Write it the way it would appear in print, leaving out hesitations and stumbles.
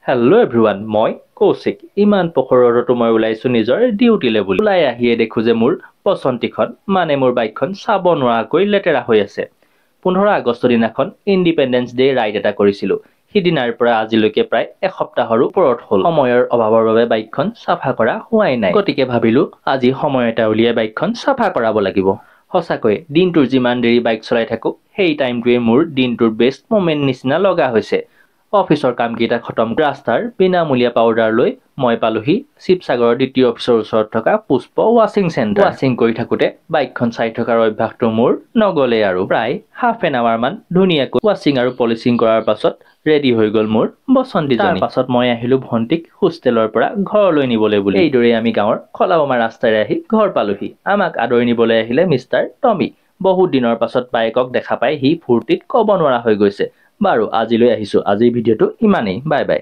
Hello everyone, মই কৌশিক ইমান পখৰৰটো মই ওলাইছো নিজৰ ডিউটিলে বুলি ওলাই আহিয়ে দেখো যে মোৰ পছন্তিখন মানে মোৰ বাইকখন চাব নোৱাৰাকৈ লেতেৰা হৈ আছে 15 আগষ্ট দিনাখন ইন্ডিপেন্ডেন্স ডে ৰাইড এটা কৰিছিলো সিদিনাৰ পৰা আজিলৈকে প্ৰায় এসপ্তাহৰ ওপৰত হ'ল সময়ৰ অভাৱৰ বাবে বাইকখন সাফা কৰা হোৱাই নাই গতিকে ভাবিলো আজি সময় এটা উলিয়াই বাইকখন সাফা কৰাব লাগিব হসাকৈ দিনটোৰ যিমান দেৰি বাইক চলাই থাকো সেই টাইমটোৱে মোৰ দিনটোৰ বেষ্ট মোমেন্ট নিচিনা লগা হৈছে অফিসৰ কাম কেইটা খতম ৰাস্তাৰ বিনামূলীয়া পাউডাৰ লৈ মই পালোহি শিৱসাগৰৰ দ্বিতীয় অফিসৰ ওচৰত থকা পুষ্প ৱাচিং চেণ্টাৰ ৱাচিং কৰি থাকোতে বাইকখন চাই থকাৰ অভ্যাসটো মোৰ নগলে আৰু প্ৰায় হাফ এন আৱাৰ মান ধুনীয়াকৈ ৱাচিং আৰু পলিচিং কৰাৰ পাছত ৰেডি হৈ গল মোৰ বসন্তীজনী তাৰ পাছত মই আহিলো ভন্টিক হোষ্টেলৰ পৰা ঘৰলৈ নিবলৈ বুলি এইদৰে আমি গাঁৱৰ খলাবমা ৰাস্তাৰে আহি ঘৰ পালোহি আমাক আদৰি নিবলৈ আহিলে মিষ্টাৰ টমি বহুত দিনৰ পাছত বাইকক দেখা পাই হি ফূৰ্তিত ক'ব নোৱাৰা হৈ গৈছে বাৰু আজিলৈ আহিছো আজিৰ ভিডিঅ'টো ইমানেই বাই বাই